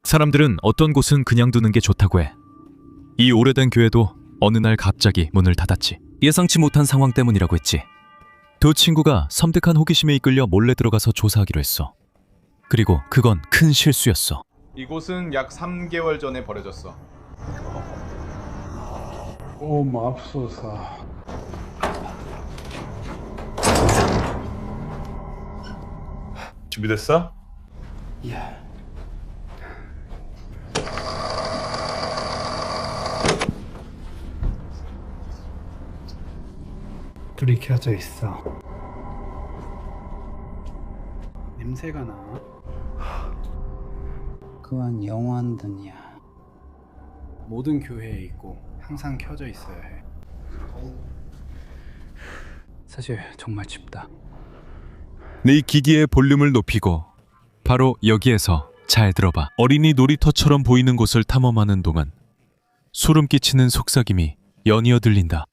사람들은 어떤 곳은 그냥 두는 게 좋다고 해. 이 오래된 교회도 어느 날 갑자기 문을 닫았지. 예상치 못한 상황 때문이라고 했지. 두 친구가 섬뜩한 호기심에 이끌려 몰래 들어가서 조사하기로 했어. 그리고 그건 큰 실수였어. 이곳은 약 3개월 전에 버려졌어. 오, 맙소사. 준비됐어? 예. 불이 켜져 있어. 냄새가 나. 그건 영원등이야. 모든 교회에 있고 항상 켜져 있어야 해. 사실 정말 춥다. 네 기기의 볼륨을 높이고 바로 여기에서 잘 들어봐. 어린이 놀이터처럼 보이는 곳을 탐험하는 동안 소름 끼치는 속삭임이 연이어 들린다.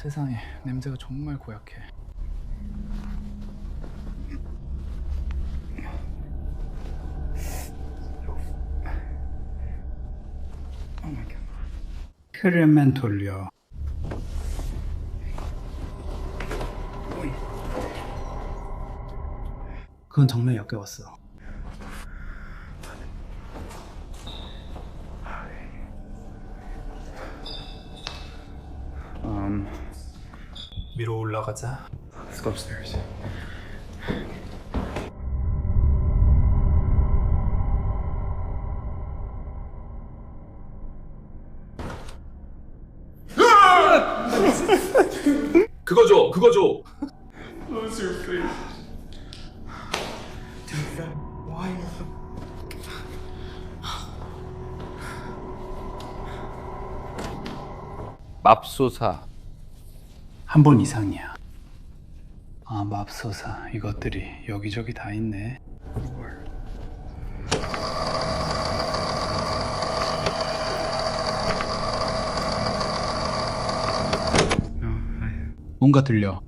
세상에, 냄새가 정말 고약해. 크림만 돌려. 그건 정말 역겨웠어. 위로 올라가자. Let's go upstairs. 그거 줘, 그거 줘. Lose your face. Dude, why? 맙소사. 한 번 이상이야. 아, 맙소사. 이것들이 여기저기 다 있네. 뭔가 들려.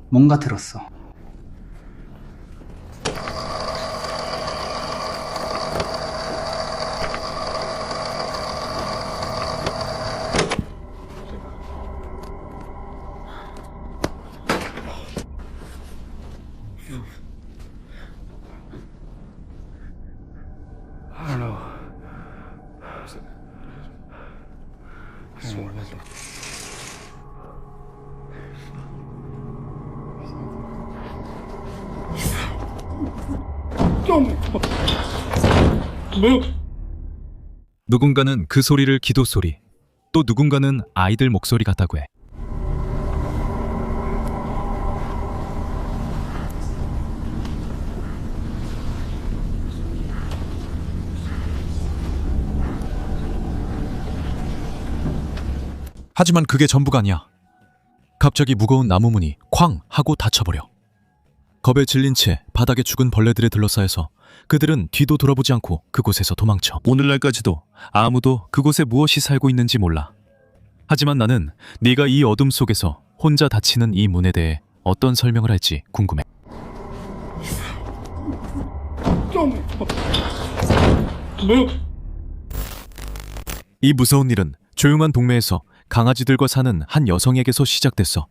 뭔가 들었어. I don't know. 누군가는 그 소리를 기도 소리, 또 누군가는 아이들 목소리 같다고 해. 하지만 그게 전부가 아니야. 갑자기 무거운 나무 문이 쾅 하고 닫혀버려. 겁에 질린 채 바닥에 죽은 벌레들에 둘러싸여서 그들은 뒤도 돌아보지 않고 그곳에서 도망쳐. 오늘날까지도 아무도 그곳에 무엇이 살고 있는지 몰라. 하지만 나는 네가 이 어둠 속에서 혼자 닫히는 이 문에 대해 어떤 설명을 할지 궁금해. 이 무서운 일은 조용한 동네에서 강아지들과 사는 한 여성에게서 시작됐어.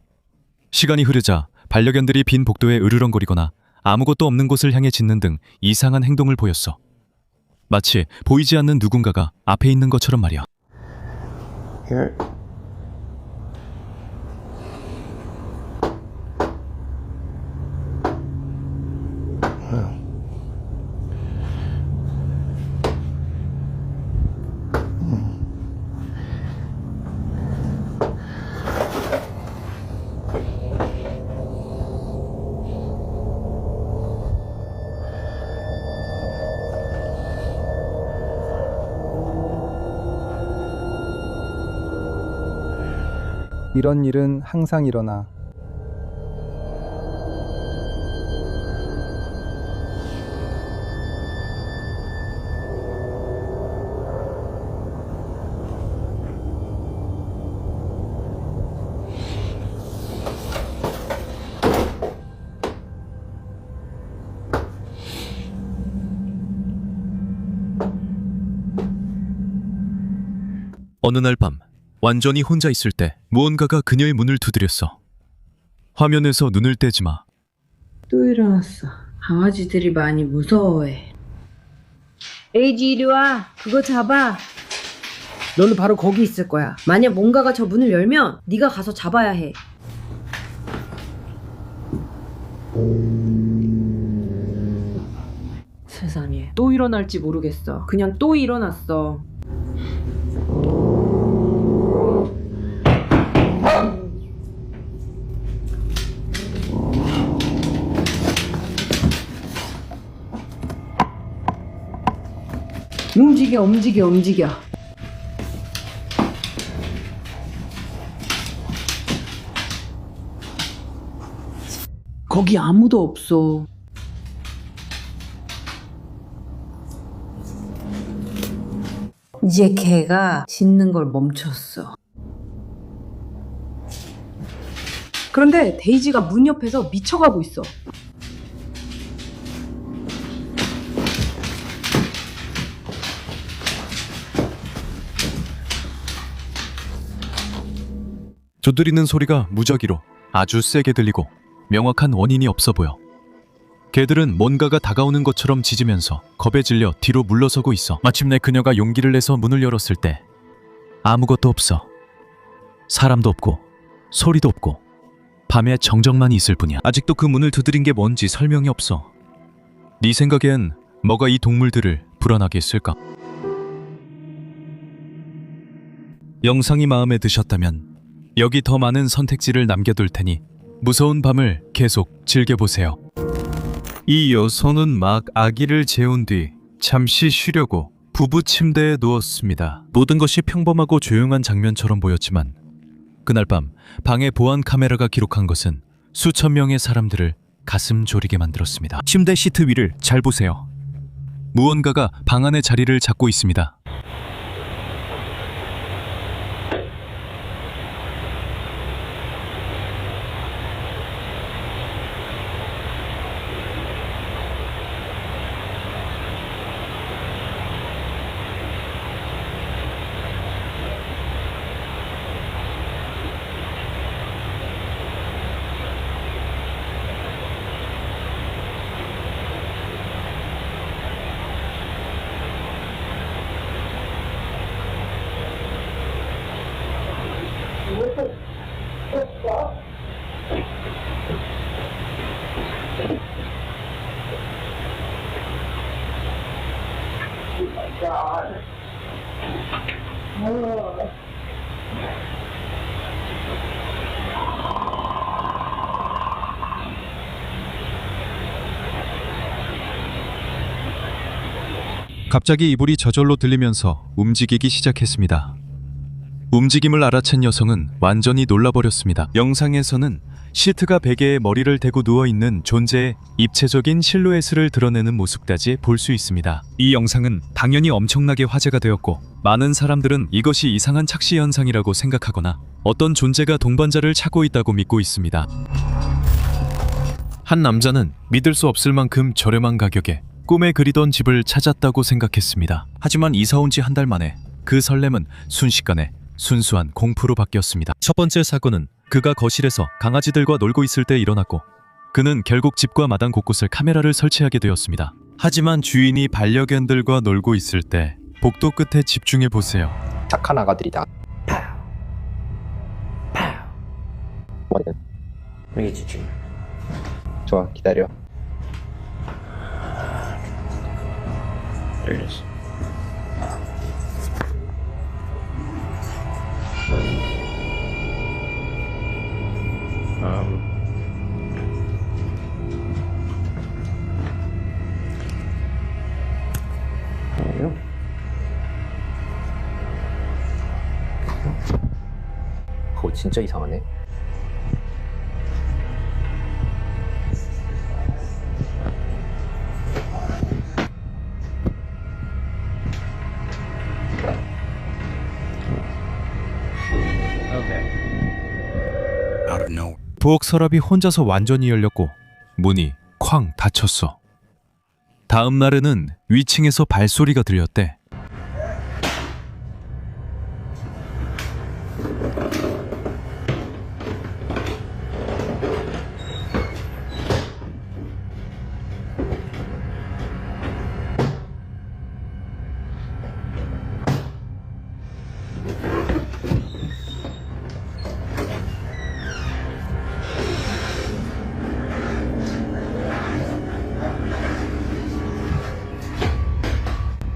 시간이 흐르자 반려견들이 빈 복도에 으르렁거리거나 아무것도 없는 곳을 향해 짖는 등 이상한 행동을 보였어. 마치 보이지 않는 누군가가 앞에 있는 것처럼 말이야. Here. 이런 일은 항상 일어나. 어느 날 밤 완전히 혼자 있을 때 무언가가 그녀의 문을 두드렸어. 화면에서 눈을 떼지 마. 또 일어났어. 강아지들이 많이 무서워해. 에이지 이리 와. 그거 잡아. 너는 바로 거기 있을 거야. 만약 뭔가가 저 문을 열면 네가 가서 잡아야 해. 세상에. 또 일어날지 모르겠어. 그냥 또 일어났어. 움직여, 움직여, 움직여. 거기 아무도 없어. 이제 걔가 짖는 걸 멈췄어. 그런데 데이지가 문 옆에서 미쳐가고 있어. 두드리는 소리가 무작위로 아주 세게 들리고 명확한 원인이 없어 보여. 개들은 뭔가가 다가오는 것처럼 짖으면서 겁에 질려 뒤로 물러서고 있어. 마침내 그녀가 용기를 내서 문을 열었을 때 아무것도 없어. 사람도 없고 소리도 없고 밤에 정적만 있을 뿐이야. 아직도 그 문을 두드린 게 뭔지 설명이 없어. 네 생각엔 뭐가 이 동물들을 불안하게 했을까? 영상이 마음에 드셨다면 여기 더 많은 선택지를 남겨둘 테니 무서운 밤을 계속 즐겨보세요. 이 여성은 막 아기를 재운 뒤 잠시 쉬려고 부부 침대에 누웠습니다. 모든 것이 평범하고 조용한 장면처럼 보였지만 그날 밤 방의 보안 카메라가 기록한 것은 수천 명의 사람들을 가슴 졸이게 만들었습니다. 침대 시트 위를 잘 보세요. 무언가가 방 안의 자리를 잡고 있습니다. 갑자기 이불이 저절로 들리면서 움직이기 시작했습니다. 움직임을 알아챈 여성은 완전히 놀라버렸습니다. 영상에서는 시트가 베개에 머리를 대고 누워있는 존재의 입체적인 실루엣을 드러내는 모습까지 볼 수 있습니다. 이 영상은 당연히 엄청나게 화제가 되었고 많은 사람들은 이것이 이상한 착시 현상이라고 생각하거나 어떤 존재가 동반자를 찾고 있다고 믿고 있습니다. 한 남자는 믿을 수 없을 만큼 저렴한 가격에 꿈에 그리던 집을 찾았다고 생각했습니다. 하지만 이사 온 지 한 달 만에 그 설렘은 순식간에 순수한 공포로 바뀌었습니다. 첫 번째 사건은 그가 거실에서 강아지들과 놀고 있을 때 일어났고 그는 결국 집과 마당 곳곳에 카메라를 설치하게 되었습니다. 하지만 주인이 반려견들과 놀고 있을 때 복도 끝에 집중해 보세요. 착한 아가들이다. 여기 집중. 좋아, 기다려. 열렸어. 진짜 이상하네. 부엌 서랍이 혼자서 완전히 열렸고 문이 쾅 닫혔어. 다음 날에는 위층에서 발소리가 들렸대.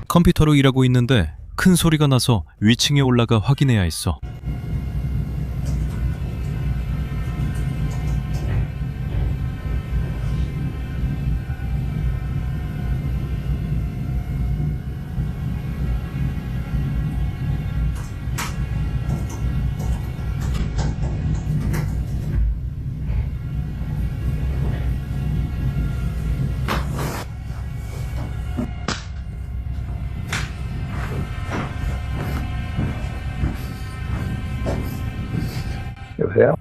컴퓨터로 일하고 있는데 큰 소리가 나서 위층에 올라가 확인해야 했어. 여보세요?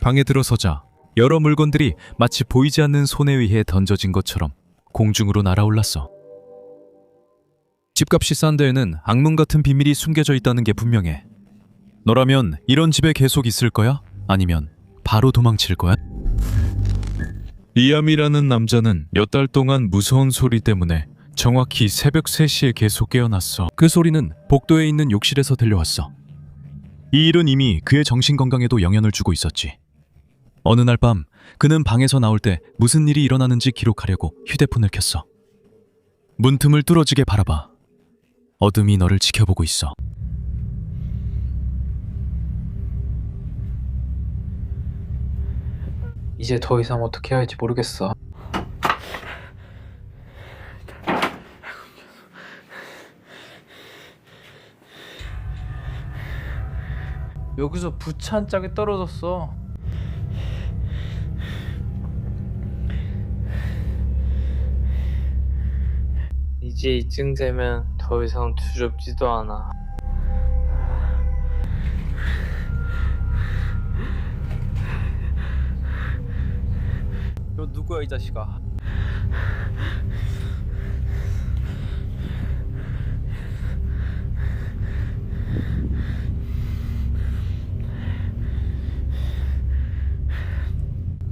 방에 들어서자 여러 물건들이 마치 보이지 않는 손에 의해 던져진 것처럼 공중으로 날아올랐어. 집값이 싼 데에는 악몽 같은 비밀이 숨겨져 있다는 게 분명해. 너라면 이런 집에 계속 있을 거야? 아니면 바로 도망칠 거야? 리암이라는 남자는 몇 달 동안 무서운 소리 때문에 정확히 새벽 3시에 계속 깨어났어. 그 소리는 복도에 있는 욕실에서 들려왔어. 이 일은 이미 그의 정신건강에도 영향을 주고 있었지. 어느 날 밤 그는 방에서 나올 때 무슨 일이 일어나는지 기록하려고 휴대폰을 켰어. 문틈을 뚫어지게 바라봐. 어둠이 너를 지켜보고 있어. 이제 더 이상 어떻게 해야 할지 모르겠어. 여기서 부츠 한 짝이 떨어졌어. 이제 이쯤 되면 더 이상 두렵지도 않아. 너 누구야 이 자식아?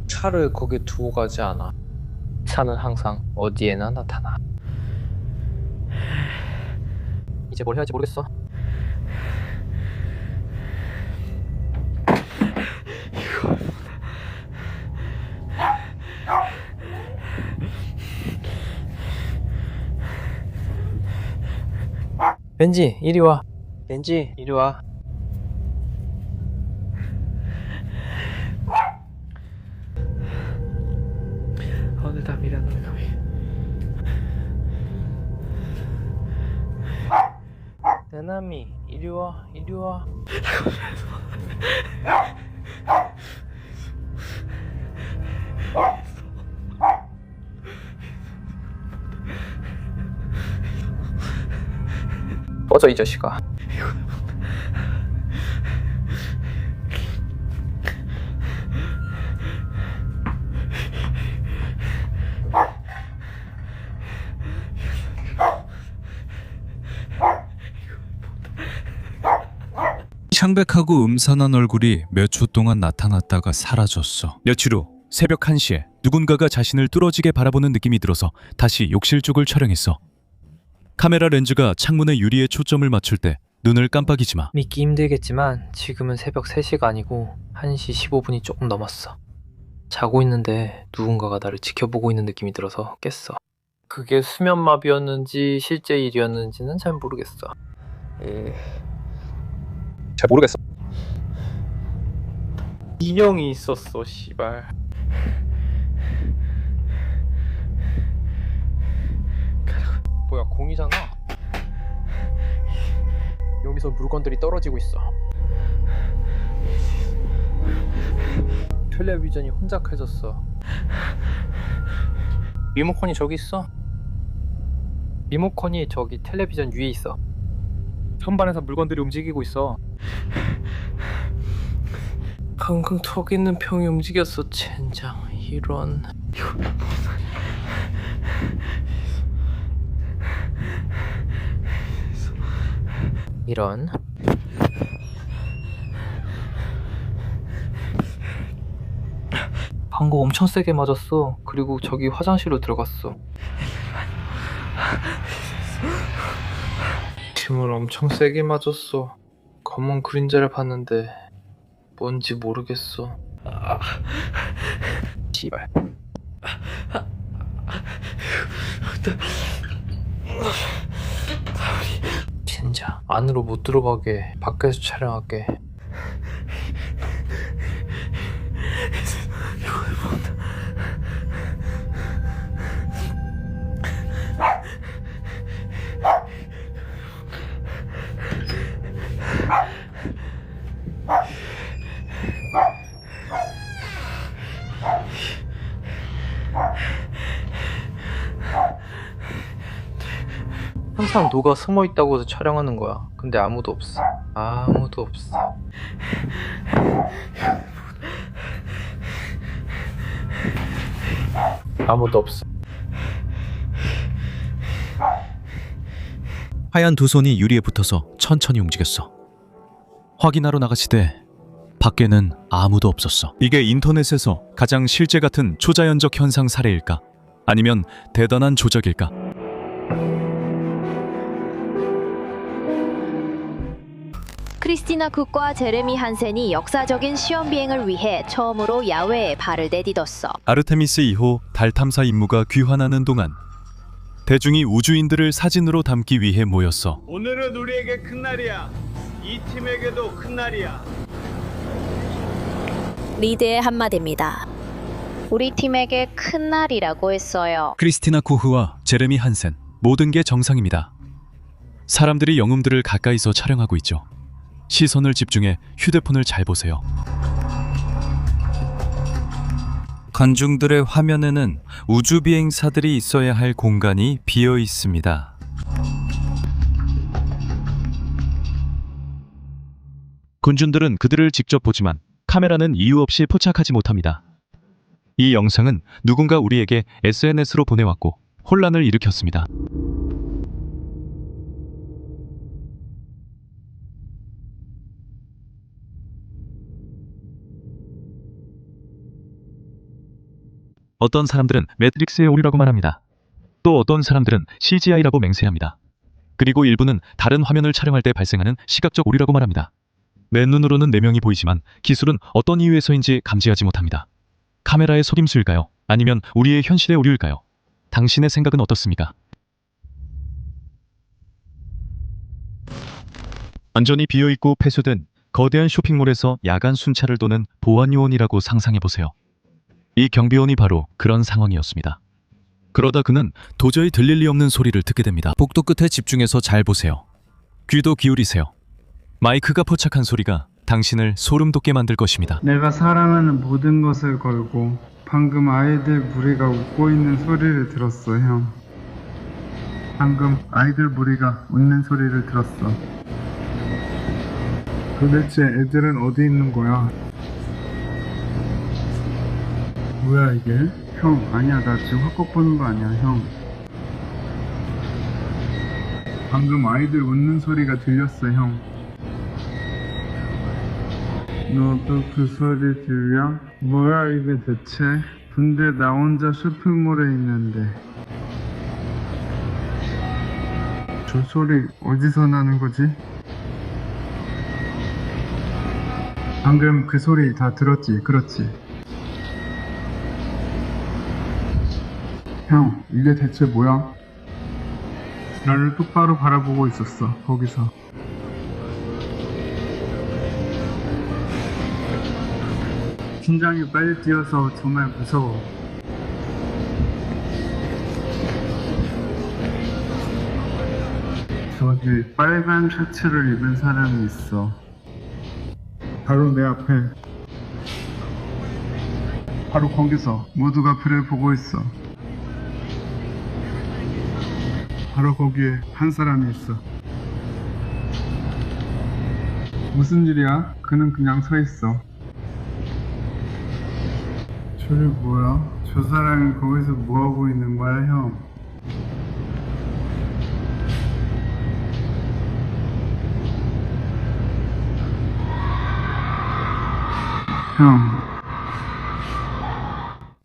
차를 거기 두고 가지 않아. 차는 항상 어디에나 나타나. 이제 뭘 해야 할지 모르겠어. 벤지 이리 와. 벤지 이리 와. 오늘 다 미란 놈이. 대남이 이리 와. 이리 와. 꺼져 이 자식아. 창백하고 음산한 얼굴이 몇 초 동안 나타났다가 사라졌어. 며칠 후 새벽 1시에 누군가가 자신을 뚫어지게 바라보는 느낌이 들어서 다시 욕실 쪽을 촬영했어. 카메라 렌즈가 창문의 유리에 초점을 맞출 때 눈을 깜빡이지 마. 믿기 힘들겠지만 지금은 새벽 3시가 아니고 1시 15분이 조금 넘었어. 자고 있는데 누군가가 나를 지켜보고 있는 느낌이 들어서 깼어. 그게 수면마비였는지 실제 일이었는지는 잘 모르겠어. 잘 모르겠어. 인형이 있었어, 씨발. 뭐야, 공이잖아. 여기서 물건들이 떨어지고 있어. 텔레비전이 혼잡해졌어. 리모컨이 저기 있어. 리모컨이 저기 텔레비전 위에 있어. 선반에서 물건들이 움직이고 있어. 방금 턱 있는 병이 움직였어. 젠장. 이런. 이런. 방금 엄청 세게 맞았어. 그리고 저기 화장실로 들어갔어. 침을 엄청 세게 맞았어. 검은 그림자를 봤는데 뭔지 모르겠어. 씨발. 진짜 안으로 못 들어가게 밖에서 촬영할게. 항상 누가 숨어 있다고 해서 촬영하는 거야. 근데 아무도 없어. 아무도 없어. 아무도 없어. 하얀 두 손이 유리에 붙어서 천천히 움직였어. 확인하러 나가시되 밖에는 아무도 없었어. 이게 인터넷에서 가장 실제 같은 초자연적 현상 사례일까? 아니면 대단한 조작일까? 크리스티나 쿡과 제레미 한센이 역사적인 시험 비행을 위해 처음으로 야외에 발을 내딛었어. 아르테미스 2호 달 탐사 임무가 귀환하는 동안 대중이 우주인들을 사진으로 담기 위해 모였어. 오늘은 우리에게 큰 날이야. 이 팀에게도 큰 날이야. 리드의 한마디입니다. 우리 팀에게 큰 날이라고 했어요. 크리스티나 쿠흐와 제레미 한센, 모든 게 정상입니다. 사람들이 영웅들을 가까이서 촬영하고 있죠. 시선을 집중해 휴대폰을 잘 보세요. 관중들의 화면에는 우주 비행사들이 있어야 할 공간이 비어 있습니다. 군중들은 그들을 직접 보지만 카메라는 이유 없이 포착하지 못합니다. 이 영상은 누군가 우리에게 SNS로 보내왔고 혼란을 일으켰습니다. 어떤 사람들은 매트릭스의 오류라고 말합니다. 또 어떤 사람들은 CGI라고 맹세합니다. 그리고 일부는 다른 화면을 촬영할 때 발생하는 시각적 오류라고 말합니다. 내 눈으로는 4명이 보이지만 기술은 어떤 이유에서인지 감지하지 못합니다. 카메라의 속임수일까요? 아니면 우리의 현실의 오류일까요? 당신의 생각은 어떻습니까? 완전히 비어있고 폐쇄된 거대한 쇼핑몰에서 야간 순찰을 도는 보안요원이라고 상상해보세요. 이 경비원이 바로 그런 상황이었습니다. 그러다 그는 도저히 들릴 리 없는 소리를 듣게 됩니다. 복도 끝에 집중해서 잘 보세요. 귀도 기울이세요. 마이크가 포착한 소리가 당신을 소름 돋게 만들 것입니다. 내가 사랑하는 모든 것을 걸고 방금 아이들 무리가 웃고 있는 소리를 들었어, 형. 방금 아이들 무리가 웃는 소리를 들었어. 도대체 애들은 어디 있는 거야? 뭐야 이게? 형, 아니야, 나 지금 헛것 보는 거 아니야, 형. 방금 아이들 웃는 소리가 들렸어, 형. 너도 그 소리 들려? 뭐야 이게 대체? 근데 나 혼자 쇼핑몰에 있는데 저 소리 어디서 나는 거지? 방금 그 소리 다 들었지? 그렇지? 형, 이게 대체 뭐야? 나를 똑바로 바라보고 있었어, 거기서. 심장이 빨리 뛰어서 정말 무서워. 저기 빨간 셔츠를 입은 사람이 있어. 바로 내 앞에. 바로 거기서 모두가 불을 보고 있어. 바로 거기에 한 사람이 있어. 무슨 일이야? 그는 그냥 서 있어. 저게 뭐야? 저 사람이 거기서 뭐하고 있는 거야, 형? 형.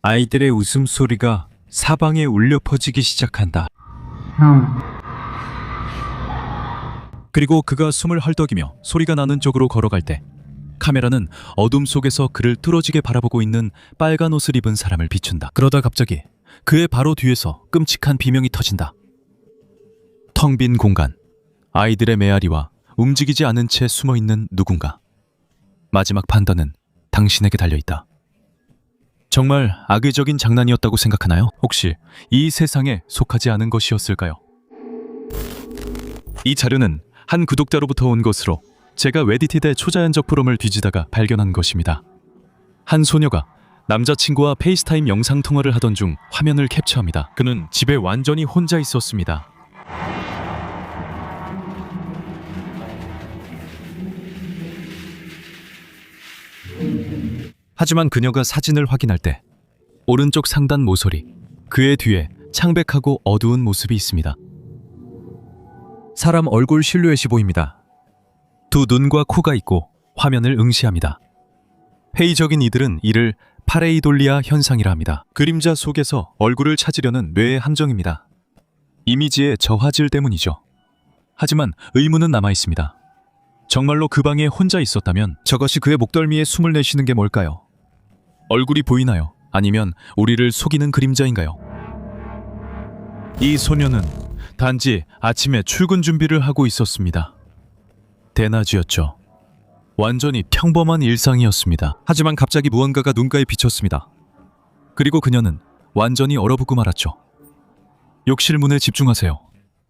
아이들의 웃음소리가 사방에 울려 퍼지기 시작한다. 형. 그리고 그가 숨을 헐떡이며 소리가 나는 쪽으로 걸어갈 때 카메라는 어둠 속에서 그를 뚫어지게 바라보고 있는 빨간 옷을 입은 사람을 비춘다. 그러다 갑자기 그의 바로 뒤에서 끔찍한 비명이 터진다. 텅 빈 공간, 아이들의 메아리와 움직이지 않은 채 숨어있는 누군가. 마지막 판단은 당신에게 달려있다. 정말 악의적인 장난이었다고 생각하나요? 혹시 이 세상에 속하지 않은 것이었을까요? 이 자료는 한 구독자로부터 온 것으로 제가 웨디티대 초자연적 포럼을 뒤지다가 발견한 것입니다. 한 소녀가 남자친구와 페이스타임 영상통화를 하던 중 화면을 캡처합니다. 그는 집에 완전히 혼자 있었습니다. 하지만 그녀가 사진을 확인할 때 오른쪽 상단 모서리, 그의 뒤에 창백하고 어두운 모습이 있습니다. 사람 얼굴 실루엣이 보입니다. 두 눈과 코가 있고 화면을 응시합니다. 회의적인 이들은 이를 파레이돌리아 현상이라 합니다. 그림자 속에서 얼굴을 찾으려는 뇌의 함정입니다. 이미지의 저화질 때문이죠. 하지만 의문은 남아 있습니다. 정말로 그 방에 혼자 있었다면 저것이 그의 목덜미에 숨을 내쉬는 게 뭘까요? 얼굴이 보이나요? 아니면 우리를 속이는 그림자인가요? 이 소녀는 단지 아침에 출근 준비를 하고 있었습니다. 대낮이었죠. 완전히 평범한 일상이었습니다. 하지만 갑자기 무언가가 눈가에 비쳤습니다. 그리고 그녀는 완전히 얼어붙고 말았죠. 욕실 문에 집중하세요.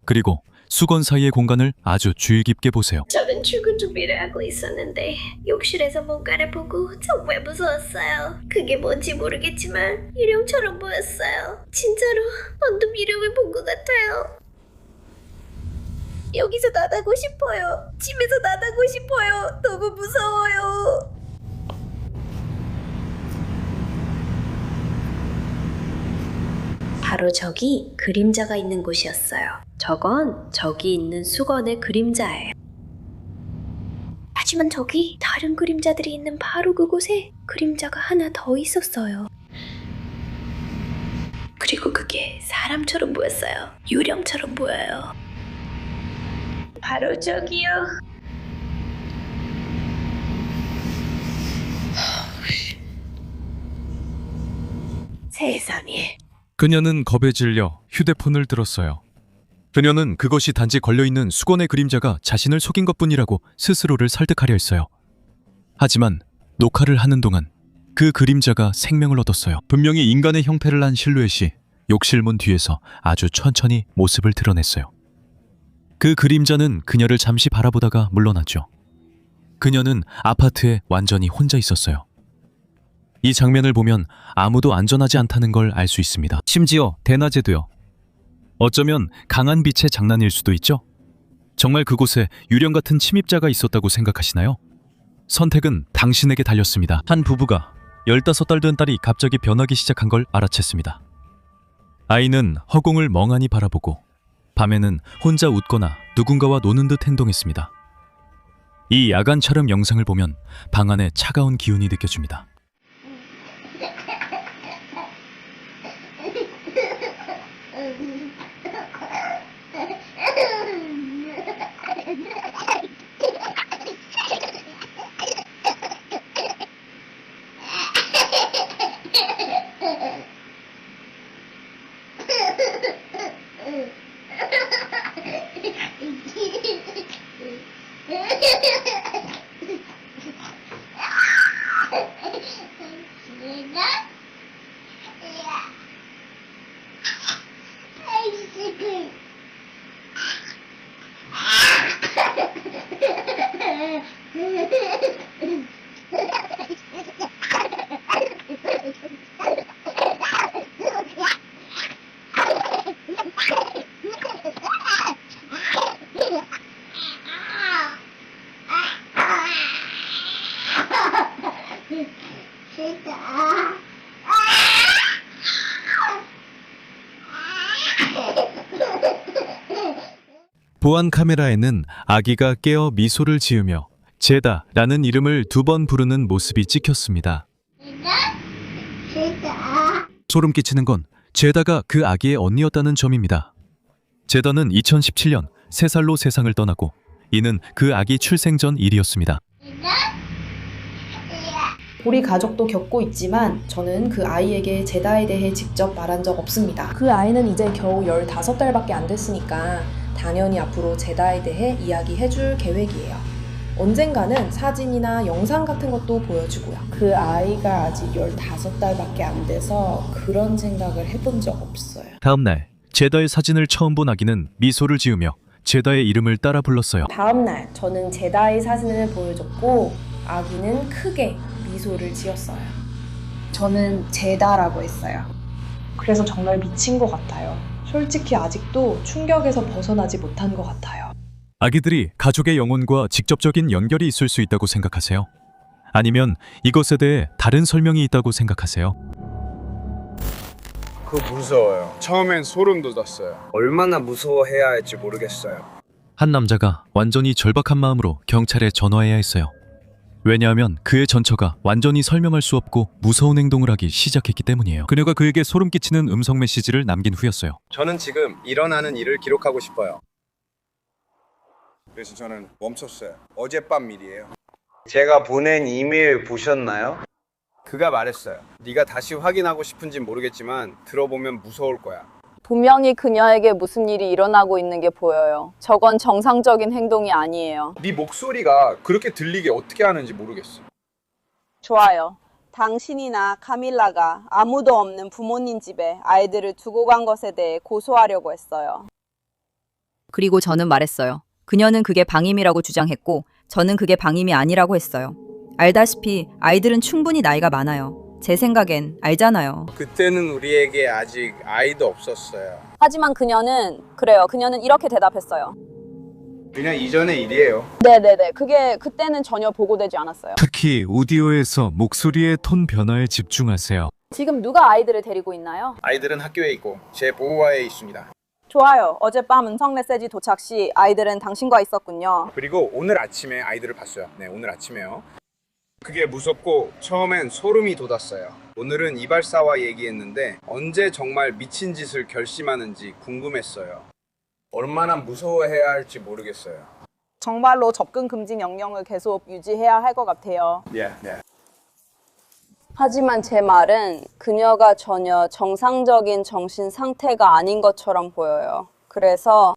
그리고 수건 사이의 공간을 아주 주의 깊게 보세요. 저는 출근 준비를 하고 있었는데 욕실에서 뭔가를 보고 정말 무서웠어요. 그게 뭔지 모르겠지만 유령처럼 보였어요. 진짜로 방금 유령을 본 것 같아요. 여기서 나가고 싶어요. 집에서 나가고 싶어요. 너무 무서워요. 바로 저기 그림자가 있는 곳이었어요. 저건 저기 있는 수건의 그림자예요. 하지만 저기 다른 그림자들이 있는 바로 그곳에 그림자가 하나 더 있었어요. 그리고 그게 사람처럼 보였어요. 유령처럼 보여요. 바로 저기요. 세상에. 그녀는 겁에 질려 휴대폰을 들었어요. 그녀는 그것이 단지 걸려있는 수건의 그림자가 자신을 속인 것뿐이라고 스스로를 설득하려 했어요. 하지만 녹화를 하는 동안 그 그림자가 생명을 얻었어요. 분명히 인간의 형태를 한 실루엣이 욕실문 뒤에서 아주 천천히 모습을 드러냈어요. 그 그림자는 그녀를 잠시 바라보다가 물러났죠. 그녀는 아파트에 완전히 혼자 있었어요. 이 장면을 보면 아무도 안전하지 않다는 걸 알 수 있습니다. 심지어 대낮에도요. 어쩌면 강한 빛의 장난일 수도 있죠? 정말 그곳에 유령 같은 침입자가 있었다고 생각하시나요? 선택은 당신에게 달렸습니다. 한 부부가 15달 된 딸이 갑자기 변하기 시작한 걸 알아챘습니다. 아이는 허공을 멍하니 바라보고 밤에는 혼자 웃거나 누군가와 노는 듯 행동했습니다. 이 야간 촬영 영상을 보면 방 안에 차가운 기운이 느껴집니다. 보안 카메라에는 아기가 깨어 미소를 지으며 제다라는 이름을 2번 부르는 모습이 찍혔습니다. 소름 끼치는 건 제다가 그 아기의 언니였다는 점입니다. 제다는 2017년 3살로 세상을 떠나고 이는 그 아기 출생 전 일이었습니다. 우리 가족도 겪고 있지만 저는 그 아이에게 제다에 대해 직접 말한 적 없습니다. 그 아이는 이제 겨우 15달밖에 안 됐으니까 당연히 앞으로 제다에 대해 이야기해줄 계획이에요. 언젠가는 사진이나 영상 같은 것도 보여주고요. 그 아이가 아직 15달밖에 안 돼서 그런 생각을 해본 적 없어요. 다음 날 제다의 사진을 처음 본 아기는 미소를 지으며 제다의 이름을 따라 불렀어요. 다음 날 저는 제다의 사진을 보여줬고 아기는 크게 미소를 지었어요. 저는 제다라고 했어요. 그래서 정말 미친 것 같아요. 솔직히 아직도 충격에서 벗어나지 못한 것 같아요. 아기들이 가족의 영혼과 직접적인 연결이 있을 수 있다고 생각하세요? 아니면 이것에 대해 다른 설명이 있다고 생각하세요? 그거 무서워요. 처음엔 소름 돋았어요. 얼마나 무서워해야 할지 모르겠어요. 한 남자가 완전히 절박한 마음으로 경찰에 전화해야 했어요. 왜냐하면 그의 전처가 완전히 설명할 수 없고 무서운 행동을 하기 시작했기 때문이에요. 그녀가 그에게 소름 끼치는 음성 메시지를 남긴 후였어요. 저는 지금 일어나는 일을 기록하고 싶어요. 그래서 저는 멈췄어요. 어젯밤 일이에요. 제가 보낸 이메일 보셨나요? 그가 말했어요. 네가 다시 확인하고 싶은진 모르겠지만 들어보면 무서울 거야. 분명히 그녀에게 무슨 일이 일어나고 있는 게 보여요. 저건 정상적인 행동이 아니에요. 네 목소리가 그렇게 들리게 어떻게 하는지 모르겠어. 좋아요. 당신이나 카밀라가 아무도 없는 부모님 집에 아이들을 두고 간 것에 대해 고소하려고 했어요. 그리고 저는 말했어요. 그녀는 그게 방임이라고 주장했고 저는 그게 방임이 아니라고 했어요. 알다시피 아이들은 충분히 나이가 많아요. 제 생각엔 알잖아요. 그때는 우리에게 아직 아이도 없었어요. 하지만 그녀는 이렇게 대답했어요. 그냥 이전의 일이에요. 네네네. 그게 그때는 전혀 보고되지 않았어요. 특히 오디오에서 목소리의 톤 변화에 집중하세요. 지금 누가 아이들을 데리고 있나요? 아이들은 학교에 있고 제 보호하에 있습니다. 좋아요. 어젯밤 음성 메시지 도착 시 아이들은 당신과 있었군요. 그리고 오늘 아침에 아이들을 봤어요. 네, 오늘 아침에요. 그게 무섭고 처음엔 소름이 돋았어요. 오늘은 이발사와 얘기했는데 언제 정말 미친 짓을 결심하는지 궁금했어요. 얼마나 무서워해야 할지 모르겠어요. 정말로 접근 금지 명령을 계속 유지해야 할 것 같아요. 하지만 제 말은 그녀가 전혀 정상적인 정신 상태가 아닌 것처럼 보여요. 그래서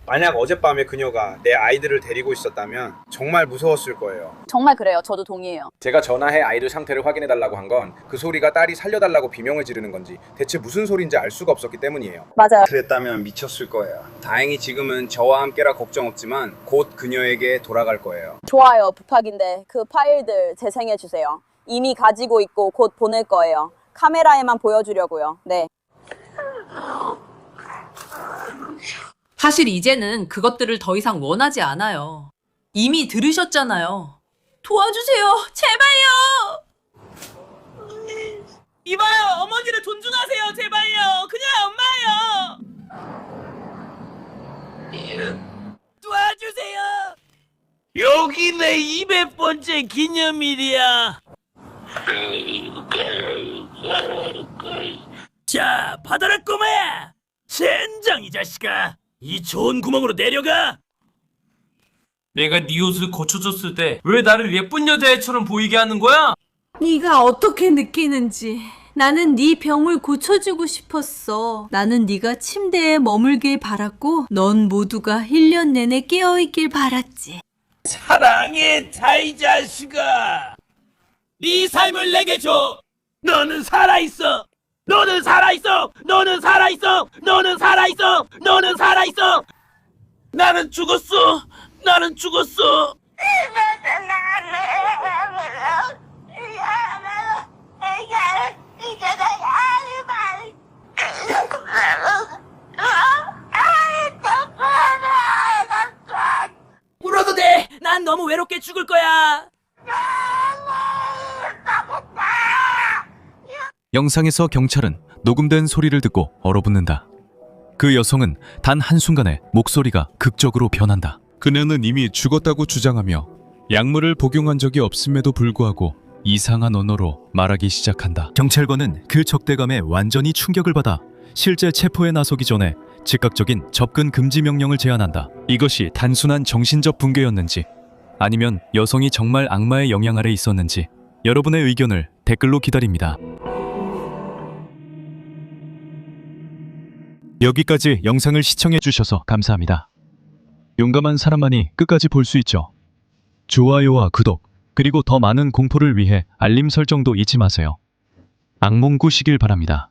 만약 어젯밤에 그녀가 내 아이들을 데리고 있었다면 정말 무서웠을 거예요. 정말 그래요. 저도 동의해요. 제가 전화해 아이들 상태를 확인해달라고 한 건 그 소리가 딸이 살려달라고 비명을 지르는 건지 대체 무슨 소리인지 알 수가 없었기 때문이에요. 맞아요. 그랬다면 미쳤을 거예요. 다행히 지금은 저와 함께라 걱정 없지만 곧 그녀에게 돌아갈 거예요. 좋아요. 부탁인데 그 파일들 재생해 주세요. 이미 가지고 있고 곧 보낼 거예요. 카메라에만 보여주려고요. 네. 사실 이제는 그것들을 더 이상 원하지 않아요. 이미 들으셨잖아요. 도와주세요. 제발요. 이봐요. 어머니를 존중하세요. 제발요. 그냥 엄마예요. 도와주세요. 여기 내 200번째 기념일이야. 자, 받아라 꼬마야. 젠장 이 자식아. 이 좋은 구멍으로 내려가. 내가 네 옷을 고쳐줬을 때 왜 나를 예쁜 여자애처럼 보이게 하는 거야? 네가 어떻게 느끼는지. 나는 네 병을 고쳐주고 싶었어. 나는 네가 침대에 머물길 바랐고 넌 모두가 1년 내내 깨어있길 바랐지. 사랑해 이 자식아. 네 삶을 내게 줘. 너는 살아있어. 너는 살아있어. 너는 살아있어. 너는 살아있어. 너는 살아있어. 나는 죽었어. 나는 죽었어. 울어도 돼. 난 너무 외롭게 죽을 거야. 영상에서 경찰은 녹음된 소리를 듣고 얼어붙는다. 그 여성은 단 한순간에 목소리가 극적으로 변한다. 그녀는 이미 죽었다고 주장하며 약물을 복용한 적이 없음에도 불구하고 이상한 언어로 말하기 시작한다. 경찰관은 그 적대감에 완전히 충격을 받아 실제 체포에 나서기 전에 즉각적인 접근 금지 명령을 제안한다. 이것이 단순한 정신적 붕괴였는지 아니면 여성이 정말 악마의 영향 아래 있었는지 여러분의 의견을 댓글로 기다립니다. 여기까지 영상을 시청해주셔서 감사합니다. 용감한 사람만이 끝까지 볼 수 있죠. 좋아요와 구독, 그리고 더 많은 공포를 위해 알림 설정도 잊지 마세요. 악몽 꾸시길 바랍니다.